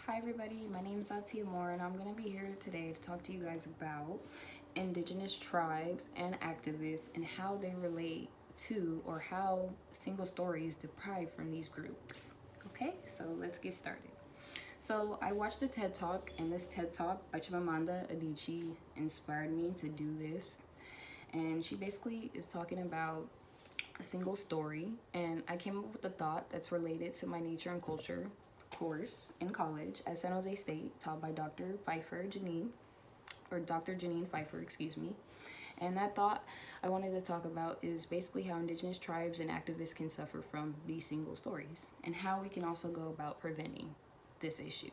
Hi everybody, my name is Atia Moore and I'm going to be here today to talk to you guys about indigenous tribes and activists and how they relate to or how single stories derive from these groups. Okay, so let's get started. So I watched a TED Talk, and this TED Talk by Chimamanda Adichie inspired me to do this. And she basically is talking about a single story, and I came up with a thought that's related to my nature and culture course in college at San Jose State, taught by Dr. Janine Pfeiffer, excuse me. And that thought I wanted to talk about is basically how indigenous tribes and activists can suffer from these single stories and how we can also go about preventing this issue.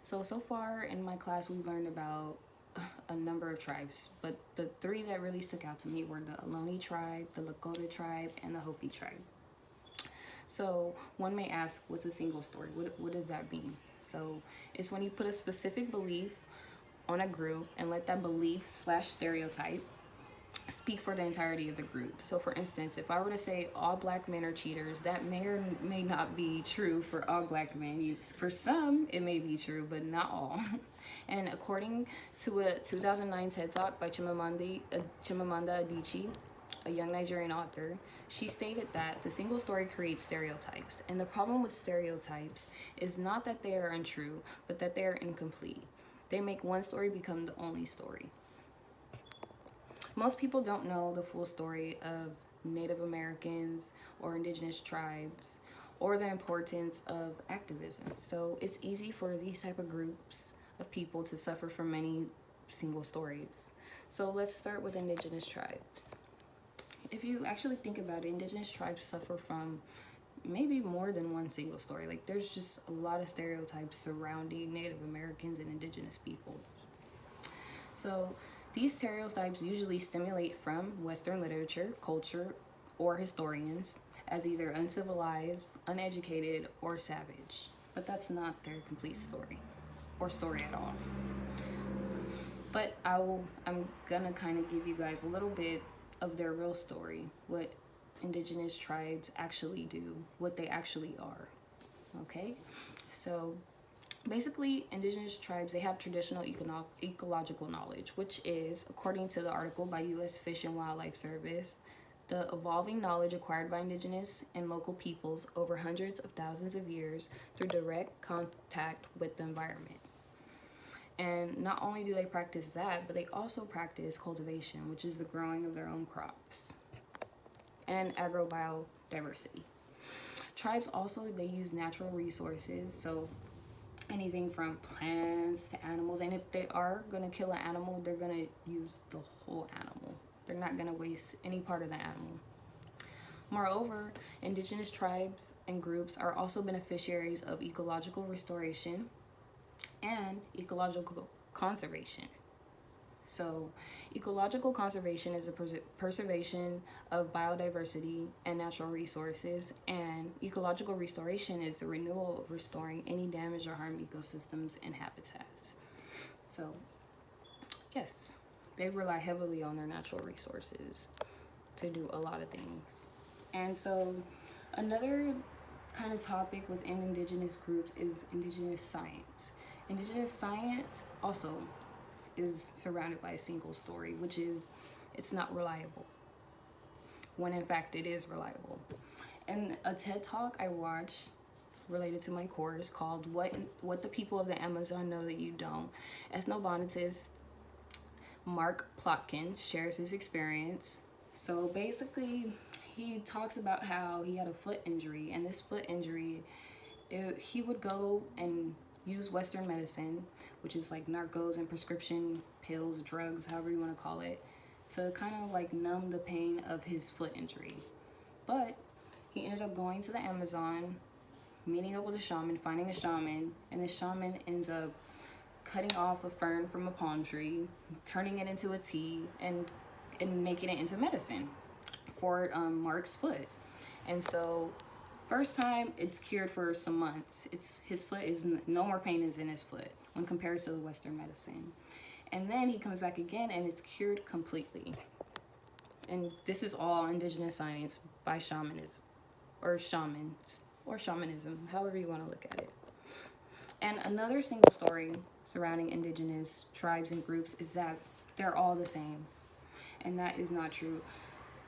So far in my class, we've learned about a number of tribes, but the three that really stuck out to me were the Ohlone tribe, the Lakota tribe, and the Hopi tribe. So one may ask, what's a single story? What does that mean? So it's when you put a specific belief on a group and let that belief / stereotype speak for the entirety of the group. So for instance, if I were to say all black men are cheaters, that may or may not be true for all black men. For some, it may be true, but not all. And according to a 2009 TED Talk by Chimamanda Adichie, a young Nigerian author, she stated that the single story creates stereotypes. And the problem with stereotypes is not that they are untrue, but that they are incomplete. They make one story become the only story. Most people don't know the full story of Native Americans or indigenous tribes or the importance of activism. So it's easy for these type of groups of people to suffer from many single stories. So let's start with indigenous tribes. If you actually think about it, indigenous tribes suffer from maybe more than one single story. Like, there's just a lot of stereotypes surrounding Native Americans and indigenous people. So these stereotypes usually stimulate from Western literature, culture, or historians as either uncivilized, uneducated, or savage. But that's not their complete story or story at all. But I'm gonna kind of give you guys a little bit of their real story, what indigenous tribes actually do, what they actually are. Okay, so basically indigenous tribes, they have traditional ecological knowledge, which is, according to the article by U.S. Fish and Wildlife Service, the evolving knowledge acquired by indigenous and local peoples over hundreds of thousands of years through direct contact with the environment. And not only do they practice that, but they also practice cultivation, which is the growing of their own crops, and agrobiodiversity. Tribes also, they use natural resources, so anything from plants to animals. And if they are going to kill an animal, they're going to use the whole animal. They're not going to waste any part of the animal. Moreover, indigenous tribes and groups are also beneficiaries of ecological restoration and ecological conservation. So ecological conservation is the preservation of biodiversity and natural resources, and ecological restoration is the renewal of restoring any damaged or harmed ecosystems and habitats. So yes, they rely heavily on their natural resources to do a lot of things. And so another kind of topic within indigenous groups is indigenous science. Indigenous science also is surrounded by a single story, which is it's not reliable, when in fact it is reliable. And a TED Talk I watched related to my course called What the People of the Amazon Know That You Don't, ethnobotanist Mark Plotkin shares his experience. So basically, he talks about how he had a foot injury, and this foot injury, he would go and use Western medicine, which is like narcos and prescription pills, drugs, however you want to call it, to kind of like numb the pain of his foot injury. But he ended up going to the Amazon, meeting up with a shaman, finding a shaman, and the shaman ends up cutting off a fern from a palm tree, turning it into a tea, and making it into medicine for Mark's foot. And so first time, it's cured for some months. His foot is no more pain is in his foot when compared to the Western medicine. And then he comes back again and it's cured completely. And this is all indigenous science by shamanism, or shamans, or shamanism, however you want to look at it. And another single story surrounding indigenous tribes and groups is that they're all the same. And that is not true.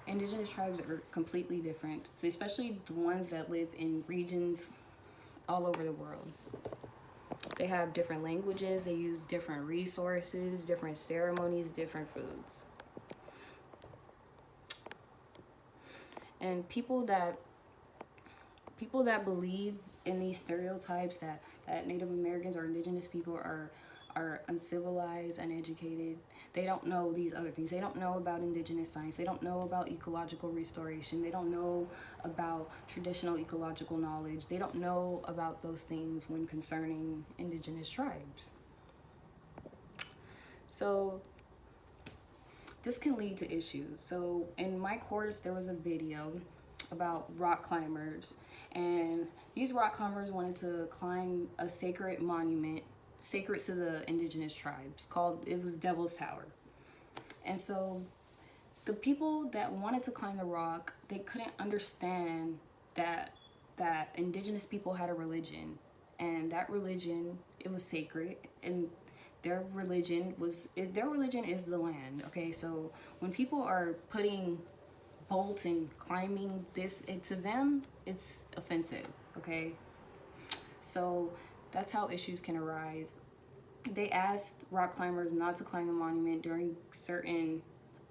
Indigenous tribes are completely different, so especially the ones that live in regions all over the world. They have different languages, they use different resources, different ceremonies, different foods. And people that believe in these stereotypes that Native Americans or indigenous people are uncivilized, uneducated. They don't know these other things. They don't know about indigenous science. They don't know about ecological restoration. They don't know about traditional ecological knowledge. They don't know about those things when concerning indigenous tribes. So this can lead to issues. So in my course, there was a video about rock climbers, and these rock climbers wanted to climb a sacred monument sacred to the indigenous tribes it was Devil's Tower. And so the people that wanted to climb the rock, they couldn't understand that indigenous people had a religion, and that religion, it was sacred, and their religion is the land. Okay, so when people are putting bolts and climbing this, to them it's offensive. Okay, so that's how issues can arise. They asked rock climbers not to climb the monument during certain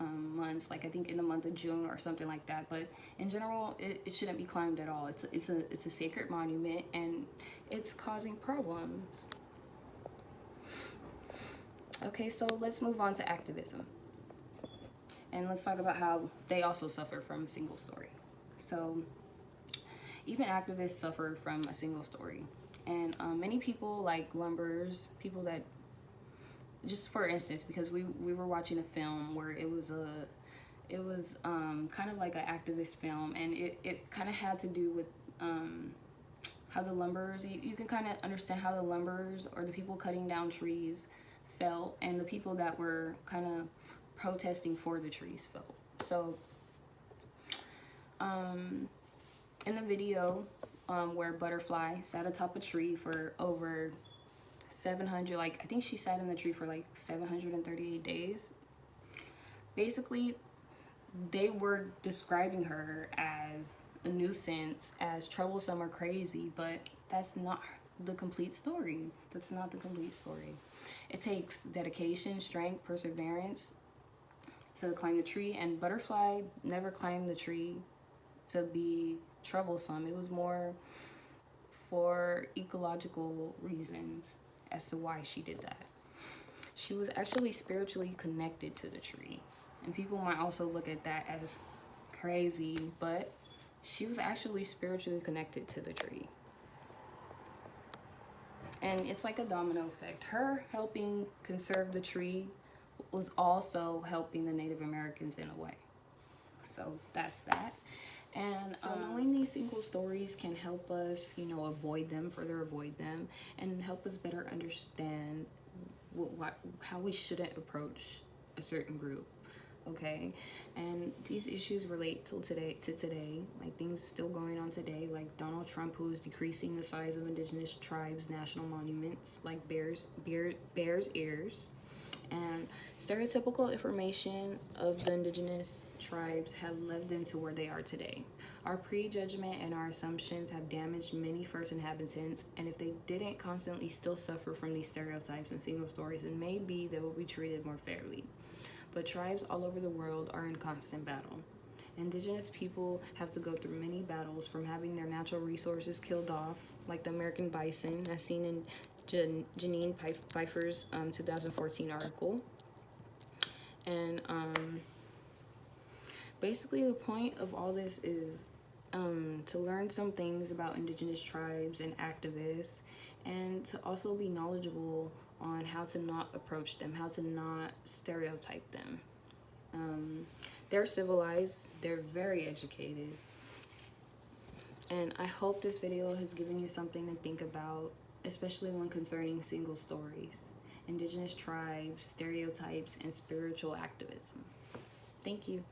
months, like I think in the month of June or something like that. But in general, it shouldn't be climbed at all. It's a sacred monument, and it's causing problems. Okay, so let's move on to activism. And let's talk about how they also suffer from a single story. So even activists suffer from a single story. And many people, like lumberers, people that, just for instance, because we were watching a film where it was kind of like an activist film, and it kind of had to do with how the lumberers, you can kind of understand how the lumberers or the people cutting down trees felt, and the people that were kind of protesting for the trees felt. So in the video, where Butterfly sat atop a tree for over 700, I think she sat in the tree for 738 days. Basically, they were describing her as a nuisance, as troublesome or crazy, but that's not the complete story. That's not the complete story. It takes dedication, strength, perseverance to climb the tree, and Butterfly never climbed the tree to be troublesome. It was more for ecological reasons as to why she did that. She was actually spiritually connected to the tree, and people might also look at that as crazy, but she was actually spiritually connected to the tree. And it's like a domino effect. Her helping conserve the tree was also helping the Native Americans in a way. So that's that. And so knowing these single stories can help us, avoid them, and help us better understand how we shouldn't approach a certain group. Okay, and these issues relate to today, like things still going on today, like Donald Trump, who is decreasing the size of indigenous tribes' national monuments, like Bears Ears. And stereotypical information of the indigenous tribes have led them to where they are today. Our prejudgment and our assumptions have damaged many first inhabitants, and if they didn't constantly still suffer from these stereotypes and single stories, then maybe they will be treated more fairly. But tribes all over the world are in constant battle. Indigenous people have to go through many battles, from having their natural resources killed off, like the American bison, as seen in Janine Pfeiffer's 2014 article. And basically the point of all this is to learn some things about indigenous tribes and activists, and to also be knowledgeable on how to not approach them, how to not stereotype them. They're civilized, they're very educated, and I hope this video has given you something to think about, especially when concerning single stories, indigenous tribes, stereotypes, and spiritual activism. Thank you.